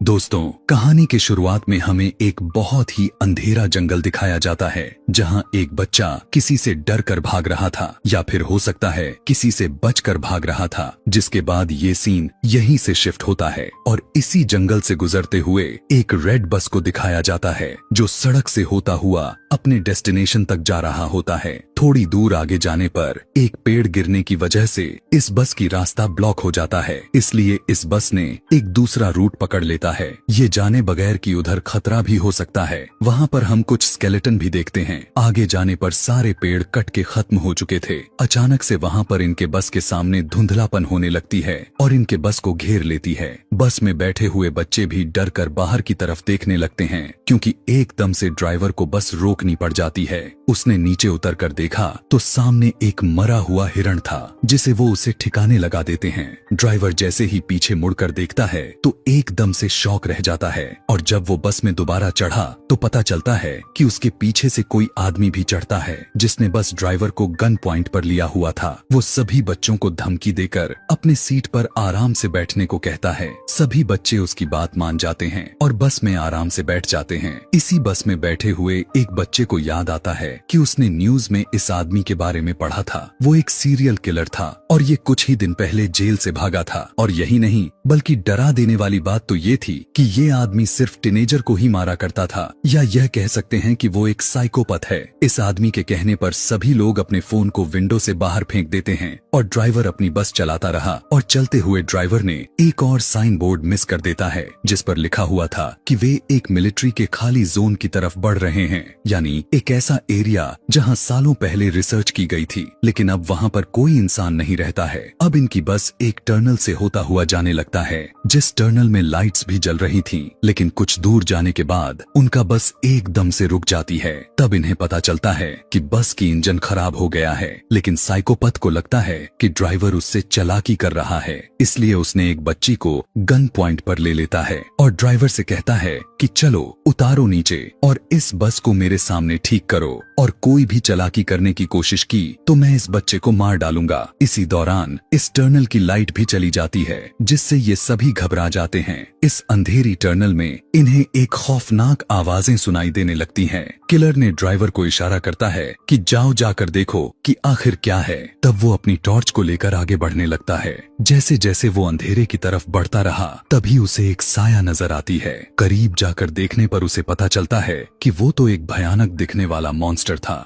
दोस्तों, कहानी की शुरुआत में हमें एक बहुत ही अंधेरा जंगल दिखाया जाता है जहां एक बच्चा किसी से डर कर भाग रहा था या फिर हो सकता है किसी से बचकर भाग रहा था। जिसके बाद ये सीन यहीं से शिफ्ट होता है और इसी जंगल से गुजरते हुए एक रेड बस को दिखाया जाता है जो सड़क से होता हुआ अपने डेस्टिनेशन तक जा रहा होता है। थोड़ी दूर आगे जाने पर एक पेड़ गिरने की वजह से इस बस की रास्ता ब्लॉक हो जाता है, इसलिए इस बस ने एक दूसरा रूट पकड़ लेता है, ये जाने बगैर कि उधर खतरा भी हो सकता है। वहाँ पर हम कुछ स्केलेटन भी देखते हैं। आगे जाने पर सारे पेड़ कट के खत्म हो चुके थे। अचानक से वहाँ पर इनके बस के सामने धुंधलापन होने लगती है और इनके बस को घेर लेती है। बस में बैठे हुए बच्चे भी डर कर बाहर की तरफ देखने लगते हैं क्योंकि एकदम से ड्राइवर को बस रोकनी पड़ जाती है। उसने नीचे उतर कर देखा तो सामने एक मरा हुआ हिरण था जिसे वो उसे ठिकाने लगा देते हैं। ड्राइवर जैसे ही पीछे मुड़कर देखता है तो एकदम से शॉक रह जाता है और जब वो बस में दोबारा चढ़ा तो पता चलता है कि उसके पीछे से कोई आदमी भी चढ़ता है जिसने बस ड्राइवर को गन पॉइंट पर लिया हुआ था। वो सभी बच्चों को धमकी देकर अपने सीट पर आराम से बैठने को कहता है। सभी बच्चे उसकी बात मान जाते हैं और बस में आराम से बैठ जाते हैं। इसी बस में बैठे हुए एक बच्चे को याद आता है कि उसने न्यूज में इस आदमी के बारे में पढ़ा था। वो एक सीरियल किलर था और ये कुछ ही दिन पहले जेल से भागा था। और यही नहीं बल्कि डरा देने वाली बात तो ये थी कि ये आदमी सिर्फ टीनेजर को ही मारा करता था, या यह कह सकते हैं कि वो एक साइकोपैथ है। इस आदमी के कहने पर सभी लोग अपने फोन को विंडो से बाहर फेंक देते हैं और ड्राइवर अपनी बस चलाता रहा। और चलते हुए ड्राइवर ने एक और साइन बोर्ड मिस कर देता है जिस पर लिखा हुआ था कि वे एक मिलिट्री के खाली जोन की तरफ बढ़ रहे हैं, यानी एक ऐसा एरिया जहां सालों पहले रिसर्च की गई थी लेकिन अब वहां पर कोई इंसान नहीं रहता है। अब इनकी बस एक टनल से होता हुआ जाने लगता है जिस टनल में लाइट्स भी जल रही थीं, लेकिन कुछ दूर जाने के बाद उनका बस एकदम से रुक जाती है। तब इन्हें पता चलता है कि बस की इंजन खराब हो गया है, लेकिन साइकोपैथ को लगता है कि ड्राइवर उससे चालाकी कर रहा है, इसलिए उसने एक बच्ची को गन पॉइंट पर ले लेता है और ड्राइवर से कहता है कि चलो उतारो नीचे और इस बस को मेरे सामने ठीक करो, और कोई भी चालाकी करने की कोशिश की तो मैं इस बच्चे को मार डालूंगा। इसी दौरान इस टनल की लाइट भी चली जाती है जिससे ये सभी घबरा जाते हैं। इस अंधेरी टनल में इन्हें एक खौफनाक आवाजें सुनाई देने लगती हैं। किलर ने ड्राइवर को इशारा करता है कि जाओ जाकर देखो कि आखिर क्या है। तब वो अपनी टॉर्च को लेकर आगे बढ़ने लगता है। जैसे जैसे वो अंधेरे की तरफ बढ़ता रहा तभी उसे एक साया नजर आती है। करीब जाकर देखने पर उसे पता चलता है कि वो तो एक भयानक दिखने वाला मॉन्स्टर था।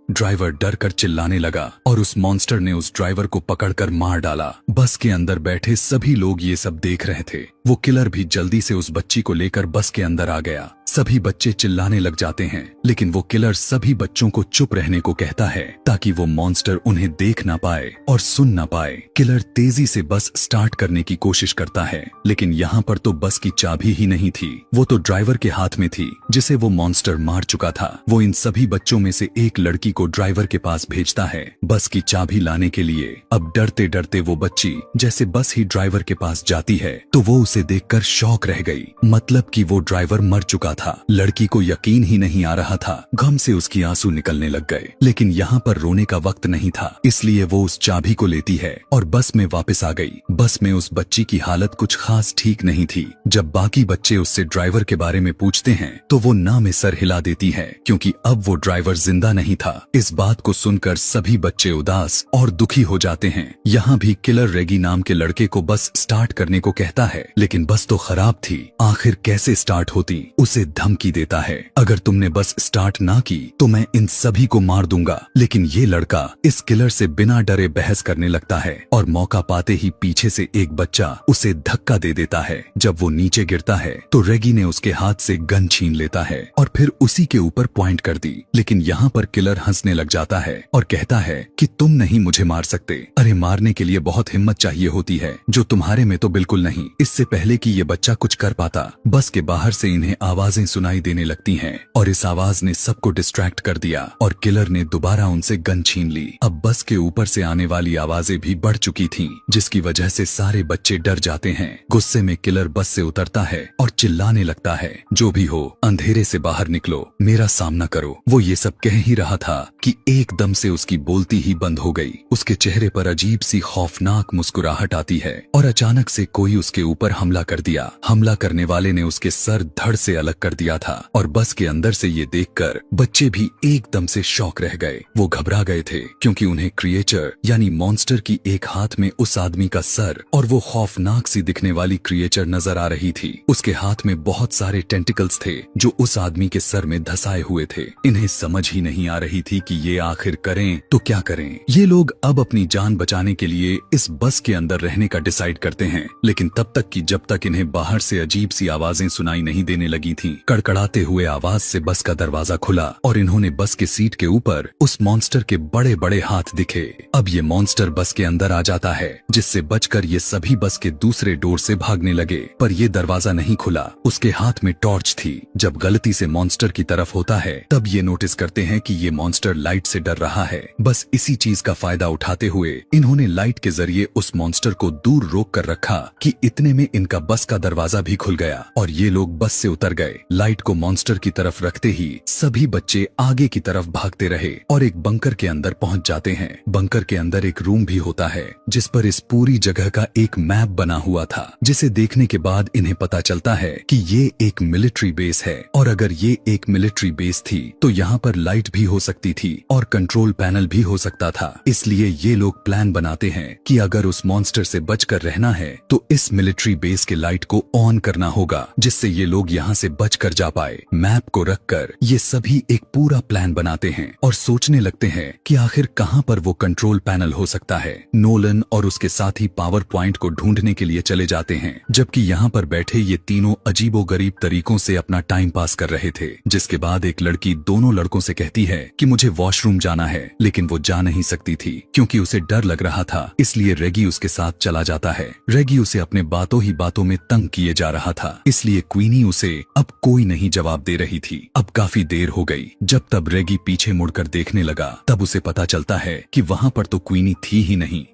ड्राइवर डर कर चिल्लाने लगा और उस मॉन्स्टर ने उस ड्राइवर को पकड़कर मार डाला। बस के अंदर बैठे सभी लोग ये सब देख रहे थे। वो किलर भी जल्दी से उस बच्ची को लेकर बस के अंदर आ गया। सभी बच्चे चिल्लाने लग जाते हैं लेकिन वो किलर सभी बच्चों को चुप रहने को कहता है ताकि वो मॉन्स्टर उन्हें देख ना पाए और सुन ना पाए। किलर तेजी से बस स्टार्ट करने की कोशिश करता है लेकिन यहाँ पर तो बस की चाबी ही नहीं थी, वो तो ड्राइवर के हाथ में थी जिसे वो मॉन्स्टर मार चुका था। वो इन सभी बच्चों में से एक लड़की को ड्राइवर के पास भेजता है बस की चाबी लाने के लिए। अब डरते डरते वो बच्ची जैसे बस ही ड्राइवर के पास जाती है तो वो उसे देखकर शॉक रह गई, मतलब कि वो ड्राइवर मर चुका था। लड़की को यकीन ही नहीं आ रहा था, गम से उसकी आंसू निकलने लग गए। लेकिन यहाँ पर रोने का वक्त नहीं था, इसलिए वो उस चाबी को लेती है और बस में वापस आ गई। बस में उस बच्ची की हालत कुछ खास ठीक नहीं थी। जब बाकी बच्चे उससे ड्राइवर के बारे में पूछते हैं तो वो ना में सर हिला देती है क्योंकि अब वो ड्राइवर जिंदा नहीं था। इस बात को सुनकर सभी बच्चे उदास और दुखी हो जाते हैं। यहाँ भी किलर रेगी नाम के लड़के को बस स्टार्ट करने को कहता है लेकिन बस तो खराब थी, आखिर कैसे स्टार्ट होती। उसे धमकी देता है अगर तुमने बस स्टार्ट ना की तो मैं इन सभी को मार दूंगा। लेकिन ये लड़का इस किलर से बिना डरे बहस करने लगता है और मौका पाते ही पीछे से एक बच्चा उसे धक्का दे देता है। जब वो नीचे गिरता है तो रेगी ने उसके हाथ से गन छीन लेता है और फिर उसी के ऊपर पॉइंट कर दी। लेकिन यहाँ पर किलर हंसने लग जाता है और कहता है कि तुम नहीं मुझे मार सकते, अरे मारने के लिए बहुत हिम्मत चाहिए होती है जो तुम्हारे में तो बिल्कुल नहीं। इससे पहले कि ये बच्चा कुछ कर पाता बस के बाहर से इन्हें आवाजें आवाजें सुनाई देने लगती हैं और इस आवाज ने सबको डिस्ट्रैक्ट कर दिया और किलर ने दोबारा उनसे गन छीन ली। अब बस के ऊपर से आने वाली आवाजें भी बढ़ चुकी थीं, जिसकी वजह से सारे बच्चे डर जाते हैं। गुस्से में किलर बस से उतरता है और चिल्लाने लगता है, जो भी हो अंधेरे से बाहर निकलो, मेरा सामना करो। वो ये सब कह ही रहा था कि एकदम से उसकी बोलती ही बंद हो गई। उसके चेहरे पर अजीब सी खौफनाक मुस्कुराहट आती है और अचानक से कोई उसके ऊपर हमला कर दिया। हमला करने वाले ने उसके सर धड़ से अलग कर दिया था और बस के अंदर से ये देखकर बच्चे भी एकदम से शॉक रह गए। वो घबरा गए थे क्योंकि उन्हें क्रिएचर यानी मॉन्स्टर की एक हाथ में उस आदमी का सर और वो खौफनाक सी दिखने वाली क्रिएचर नजर आ रही थी। उसके हाथ में बहुत सारे टेंटिकल्स थे जो उस आदमी के सर में धसाए हुए थे। इन्हें समझ ही नहीं आ रही थी कि ये आखिर करें तो क्या करें। ये लोग अब अपनी जान बचाने के लिए इस बस के अंदर रहने का डिसाइड करते हैं, लेकिन तब तक कि जब तक इन्हें बाहर से अजीब सी आवाजें सुनाई नहीं देने लगी थीं। कड़कड़ाते हुए आवाज से बस का दरवाजा खुला और इन्होंने बस के सीट के ऊपर उस मॉन्स्टर के बड़े बड़े हाथ दिखे। अब ये मॉन्स्टर बस के अंदर आ जाता है, जिससे बचकर ये सभी बस के दूसरे डोर से भागने लगे, पर ये दरवाजा नहीं खुला। उसके हाथ में टॉर्च थी। जब गलती से मॉन्स्टर की तरफ होता है तब ये नोटिस करते हैं कि ये मॉन्स्टर लाइट से डर रहा है। बस इसी चीज का फायदा उठाते हुए इन्होंने लाइट के जरिए उस मॉन्स्टर को दूर रोक कर रखा कि इतने में इनका बस का दरवाजा भी खुल गया और ये लोग बस से उतर गए। लाइट को मॉन्स्टर की तरफ रखते ही सभी बच्चे आगे की तरफ भागते रहे और एक बंकर के अंदर पहुंच जाते हैं। बंकर के अंदर एक रूम भी होता है जिस पर इस पूरी जगह का एक मैप बना हुआ था, जिसे देखने के बाद इन्हें पता चलता है कि ये एक मिलिट्री बेस है और अगर ये एक मिलिट्री बेस थी तो यहाँ पर लाइट भी हो सकती थी और कंट्रोल पैनल भी हो सकता था। इसलिए ये लोग प्लान बनाते हैं कि अगर उस मॉन्स्टर से बचकर रहना है तो इस मिलिट्री बेस के लाइट को ऑन करना होगा, जिससे ये लोग यहाँ से बचकर जा पाए। मैप को रखकर ये सभी एक पूरा प्लान बनाते हैं और सोचने लगते हैं कि आखिर कहाँ पर वो कंट्रोल पैनल हो सकता है। नोलन और उसके साथी पावर पॉइंट को ढूंढने के लिए चले जाते हैं, जबकि यहाँ पर बैठे ये तीनों अजीबोगरीब तरीकों से अपना टाइम पास कर रहे थे। जिसके बाद एक लड़की दोनों लड़कों से कहती है कि मुझे वॉशरूम जाना है, लेकिन वो जा नहीं सकती थी क्योंकि उसे डर लग रहा था। इसलिए रेगी उसके साथ चला जाता है। रेगी उसे अपने बातों ही बातों में तंग किए जा रहा था, इसलिए क्वीनी उसे अब कोई नहीं जवाब दे रही थी। अब काफी देर हो गई। जब तब रेगी पीछे मुड़कर देखने लगा तब उसे पता चलता है कि वहां पर तो क्वीनी थी ही नहीं,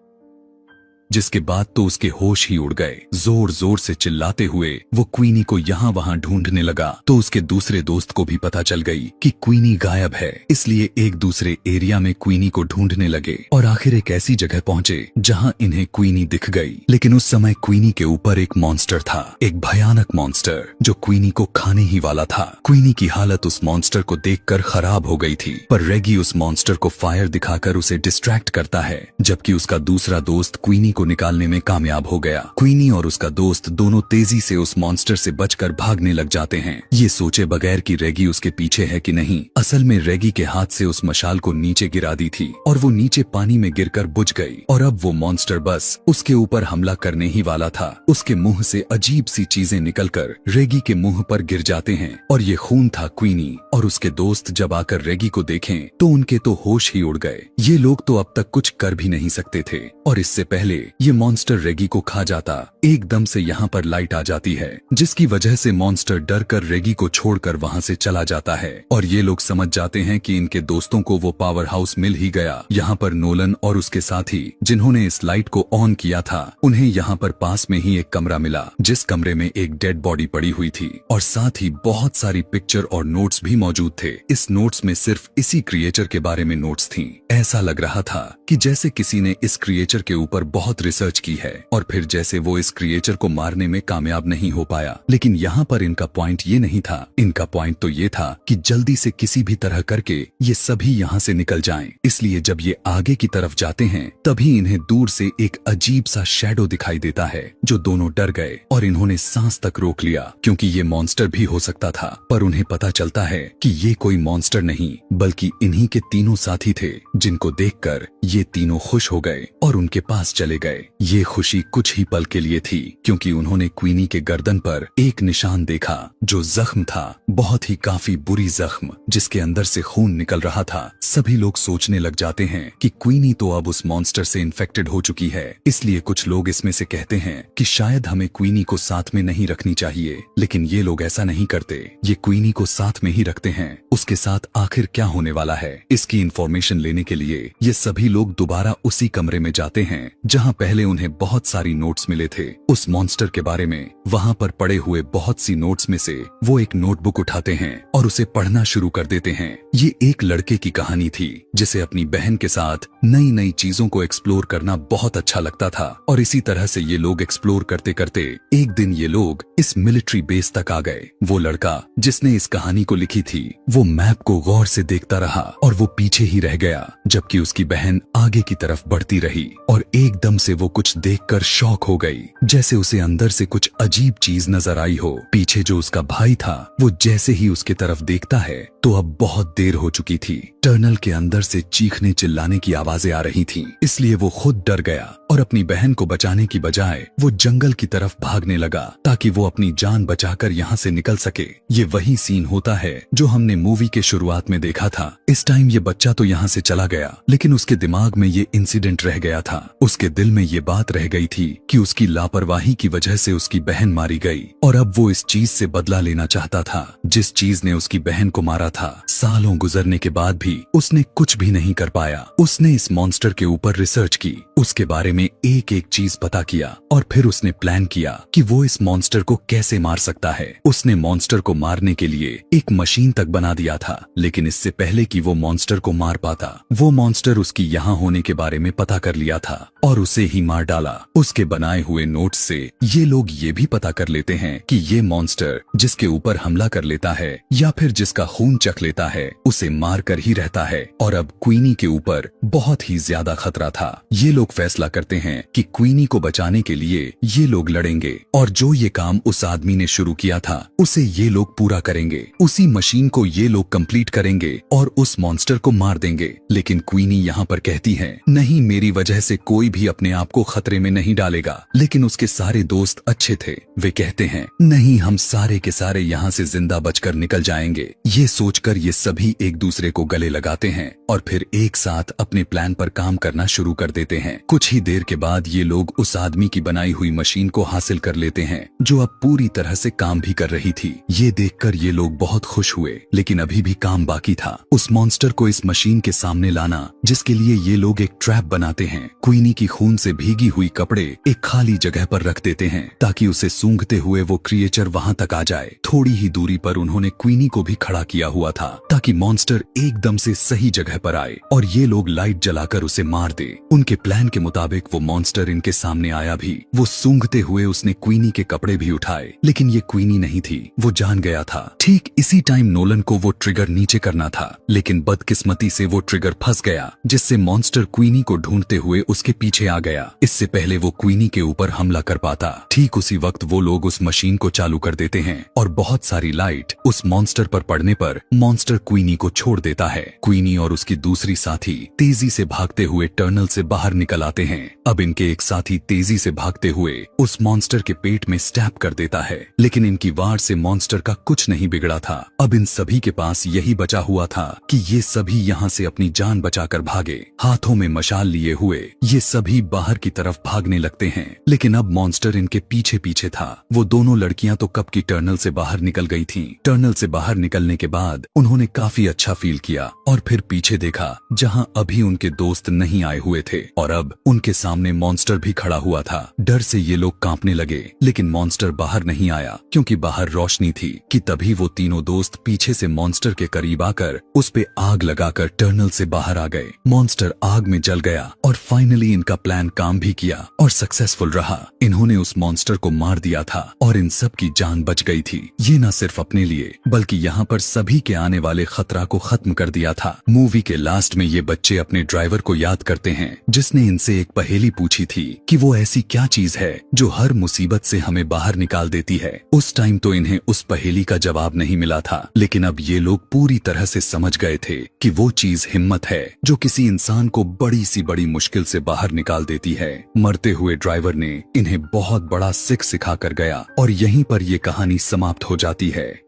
जिसके बाद तो उसके होश ही उड़ गए। जोर जोर से चिल्लाते हुए वो क्वीनी को यहाँ वहाँ ढूंढने लगा तो उसके दूसरे दोस्त को भी पता चल गई कि क्वीनी गायब है। इसलिए एक दूसरे एरिया में क्वीनी को ढूंढने लगे और आखिर एक ऐसी जगह पहुंचे जहाँ इन्हें क्वीनी दिख गई। लेकिन उस समय क्वीनी के ऊपर एक मॉन्स्टर था, एक भयानक मॉन्स्टर जो क्वीनी को खाने ही वाला था। क्वीनी की हालत उस मॉन्स्टर को देखकर खराब हो गई थी, पर रेगी उस मॉन्स्टर को फायर दिखाकर उसे डिस्ट्रैक्ट करता है, जबकि उसका दूसरा दोस्त क्वीनी को निकालने में कामयाब हो गया। क्वीनी और उसका दोस्त दोनों तेजी से उस मॉन्स्टर से बचकर भागने लग जाते हैं, ये सोचे बगैर कि रेगी उसके पीछे है कि नहीं। असल में रेगी के हाथ से उस मशाल को नीचे गिरा दी थी और वो नीचे पानी में गिरकर बुझ गई और अब वो मॉन्स्टर बस उसके ऊपर हमला करने ही वाला था। उसके मुंह से अजीब सी चीजें निकलकर रेगी के मुंह पर गिर जाते हैं और ये खून था। क्वीनी और उसके दोस्त जब आकर रेगी को देखें तो उनके तो होश ही उड़ गए। ये लोग तो अब तक कुछ कर भी नहीं सकते थे और इससे पहले ये मॉन्स्टर रेगी को खा जाता। एकदम से यहाँ पर लाइट आ जाती है, जिसकी वजह से मॉन्स्टर डर कर रेगी को छोड़कर वहाँ से चला जाता है और ये लोग समझ जाते हैं कि इनके दोस्तों को वो पावर हाउस मिल ही गया। यहाँ पर नोलन और उसके साथी जिन्होंने इस लाइट को ऑन किया था, उन्हें यहाँ पर पास में ही एक कमरा मिला, जिस कमरे में एक डेड बॉडी पड़ी हुई थी और साथ ही बहुत सारी पिक्चर और नोट्स भी मौजूद थे। इस नोट्स में सिर्फ इसी क्रिएचर के बारे में नोट्स थी। ऐसा लग रहा था कि जैसे किसी ने इस क्रिएचर के ऊपर बहुत रिसर्च की है और फिर जैसे वो इस क्रिएचर को मारने में कामयाब नहीं हो पाया। लेकिन यहाँ पर इनका पॉइंट ये नहीं था, इनका पॉइंट तो ये था कि जल्दी से किसी भी तरह करके ये सभी यहाँ से निकल जाएं। इसलिए जब ये आगे की तरफ जाते हैं तभी इन्हें दूर से एक अजीब सा शैडो दिखाई देता है, जो दोनों डर गए और इन्होंने सांस तक रोक लिया क्योंकि ये मॉन्स्टर भी हो सकता था। पर उन्हें पता चलता है कि ये कोई मॉन्स्टर नहीं बल्कि इन्हीं के तीनों साथी थे, जिनको देखकर ये तीनों खुश हो गए और उनके पास चले गए। ये खुशी कुछ ही पल के लिए थी, क्योंकि उन्होंने क्वीनी के गर्दन पर एक निशान देखा जो जख्म था, बहुत ही काफी बुरी जख्म जिसके अंदर से खून निकल रहा था। सभी लोग सोचने लग जाते हैं कि क्वीनी तो अब उस मॉन्स्टर से इन्फेक्टेड हो चुकी है, इसलिए कुछ लोग इसमें से कहते हैं कि शायद हमें क्वीनी को साथ में नहीं रखनी चाहिए, लेकिन ये लोग ऐसा नहीं करते, ये क्वीनी को साथ में ही रखते हैं। उसके साथ आखिर क्या होने वाला है, इसकी इंफॉर्मेशन लेने के लिए ये सभी लोग दोबारा उसी कमरे में जाते हैं जहां पहले उन्हें बहुत सारी नोट्स मिले थे उस मॉन्स्टर के बारे में। वहां पर पड़े हुए बहुत सी नोट्स में से वो एक नोटबुक उठाते हैं और उसे पढ़ना शुरू कर देते हैं। ये एक लड़के की कहानी थी जिसे अपनी बहन के साथ नई नई चीजों को एक्सप्लोर करना बहुत अच्छा लगता था, और इसी तरह से ये लोग एक्सप्लोर करते करते एक दिन ये लोग इस मिलिट्री बेस तक आ गए। वो लड़का जिसने इस कहानी को लिखी थी वो मैप को गौर से देखता रहा और वो पीछे ही रह गया, जबकि उसकी बहन आगे की तरफ बढ़ती रही और एकदम से वो कुछ देखकर शॉक हो गई, जैसे उसे अंदर से कुछ अजीब चीज नजर आई हो। पीछे जो उसका भाई था वो जैसे ही उसके तरफ देखता है तो अब बहुत देर हो चुकी थी। टनल के अंदर से चीखने चिल्लाने की आवाजें आ रही थीं, इसलिए वो खुद डर गया और अपनी बहन को बचाने की बजाय वो जंगल की तरफ भागने लगा ताकि वो अपनी जान बचाकर यहाँ से निकल सके। ये वही सीन होता है जो हमने मूवी के शुरुआत में देखा था। इस टाइम ये बच्चा तो यहाँ से चला गया, लेकिन उसके दिमाग में ये इंसिडेंट रह गया था। उसके दिल में ये बात रह गई थी कि उसकी लापरवाही की वजह से उसकी बहन मारी गई, और अब वो इस चीज से बदला लेना चाहता था जिस चीज ने उसकी बहन को मारा था। सालों गुजरने के बाद भी उसने कुछ भी नहीं कर पाया। उसने इस मॉन्स्टर के ऊपर रिसर्च की, उसके बारे में एक एक चीज पता किया, और फिर उसने प्लान किया कि वो इस मॉन्स्टर को कैसे मार सकता है। उसने मॉन्स्टर को मारने के लिए एक मशीन तक बना दिया था, लेकिन इससे पहले कि वो मॉन्स्टर को मार पाता, वो मॉन्स्टर उसकी यहाँ होने के बारे में पता कर लिया था और उसे ही मार डाला। उसके बनाए हुए नोट्स से ये लोग ये भी पता कर लेते हैं कि ये मॉन्स्टर जिसके ऊपर हमला कर लेता है या फिर जिसका खून चख लेता है उसे मार कर ही रहता है, और अब क्वीनी के ऊपर बहुत ही ज्यादा खतरा था। ये लोग फैसला करते हैं कि क्वीनी को बचाने के लिए ये लोग लड़ेंगे, और जो ये काम उस आदमी ने शुरू किया था उसे ये लोग पूरा करेंगे। उसी मशीन को ये लोग कंप्लीट करेंगे और उस मॉन्स्टर को मार देंगे। लेकिन क्वीनी यहाँ पर कहती है, नहीं, मेरी वजह से कोई भी अपने आप को खतरे में नहीं डालेगा। लेकिन उसके सारे दोस्त अच्छे थे, वे कहते हैं, नहीं, हम सारे के सारे यहाँ से जिंदा बचकर निकल जाएंगे। ये सोचकर ये सभी एक दूसरे को गले लगाते हैं और फिर एक साथ अपने प्लान पर काम करना शुरू कर देते हैं। कुछ ही देर के बाद ये लोग उस आदमी की बनाई हुई मशीन को हासिल कर लेते हैं जो अब पूरी तरह से काम भी कर रही थी। ये देखकर ये लोग बहुत खुश हुए, लेकिन अभी भी काम बाकी था। उस मॉन्स्टर को इस मशीन के सामने लाना, जिसके लिए ये लोग एक ट्रैप बनाते हैं। क्वीनी की खून से भीगी हुई कपड़े एक खाली जगह पर रख देते हैं ताकि उसे सूंघते हुए वो क्रिएचर वहां तक आ जाए। थोड़ी ही दूरी पर उन्होंने क्वीनी को भी खड़ा किया हुआ था ताकि मॉन्स्टर एकदम से सही जगह पर आए और ये लोग लाइट जलाकर उसे मार दे। उनके प्लान के मुताबिक वो मॉन्स्टर इनके सामने आया भी। वो सूंघते हुए उसने क्वीनी के कपड़े भी उठाए, लेकिन ये क्वीनी नहीं थी, वो जान गया था। ठीक इसी टाइम नोलन को वो ट्रिगर नीचे करना था, लेकिन बदकिस्मती से वो ट्रिगर फंस गया, जिससे मॉन्स्टर क्वीनी को ढूंढते हुए उसके पीछे आ गया। इससे पहले वो क्वीनी के ऊपर हमला कर पाता। ठीक उसी वक्त वो लोग उस मशीन को चालू कर देते हैं और बहुत सारी लाइट उस मॉन्स्टर पर पड़ने पर मॉन्स्टर क्वीनी को छोड़ देता है। क्वीनी और उसकी दूसरी साथी तेजी से भागते हुए टनल से बाहर निकल आते हैं। अब इनके एक साथी तेजी से भागते हुए उस मॉन्स्टर के पेट में स्टैब कर देता है, लेकिन इनकी वार से मॉन्स्टर का कुछ नहीं बिगड़ा था। अब इन सभी के पास यही बचा हुआ था कि ये सभी यहाँ से अपनी जान बचाकर भागे। हाथों में मशाल लिए हुए ये सभी बाहर की तरफ भागने लगते हैं, लेकिन अब मॉन्स्टर इनके पीछे पीछे था। वो दोनों लड़कियां तो कब की टनल से बाहर निकल गई थीं। टनल से बाहर निकलने के बाद उन्होंने काफी अच्छा फील किया और फिर पीछे देखा जहां अभी उनके दोस्त नहीं आए हुए थे, और अब उनके सामने मॉन्स्टर भी खड़ा हुआ था। डर से ये लोग कांपने लगे, लेकिन मॉन्स्टर बाहर नहीं आया क्योंकि बाहर रोशनी थी। कि तभी वो तीनों दोस्त पीछे से मॉन्स्टर के करीब आकर उस पे आग लगाकर टनल से बाहर आ गए। मॉन्स्टर आग में जल गया और फाइनली इनका प्लान काम भी किया और सक्सेसफुल रहा। इन्होंने उस मॉन्स्टर को मार दिया था और इन सब की जान बच गई थी। ये न सिर्फ अपने लिए बल्कि यहाँ पर सभी के आने वाले खतरा को खत्म कर दिया था। मूवी के लास्ट में ये बच्चे अपने ड्राइवर को याद करते हैं जिसने इनसे एक पहेली पहेली पूछी थी कि वो ऐसी क्या चीज है जो हर मुसीबत से हमें बाहर निकाल देती है। उस टाइम तो इन्हें उस पहेली का जवाब नहीं मिला था, लेकिन अब ये लोग पूरी तरह से समझ गए थे कि वो चीज हिम्मत है जो किसी इंसान को बड़ी सी बड़ी मुश्किल से बाहर निकाल देती है। मरते हुए ड्राइवर ने इन्हें बहुत बड़ा सिख सिखा कर गया और यहीं पर ये कहानी समाप्त हो जाती है।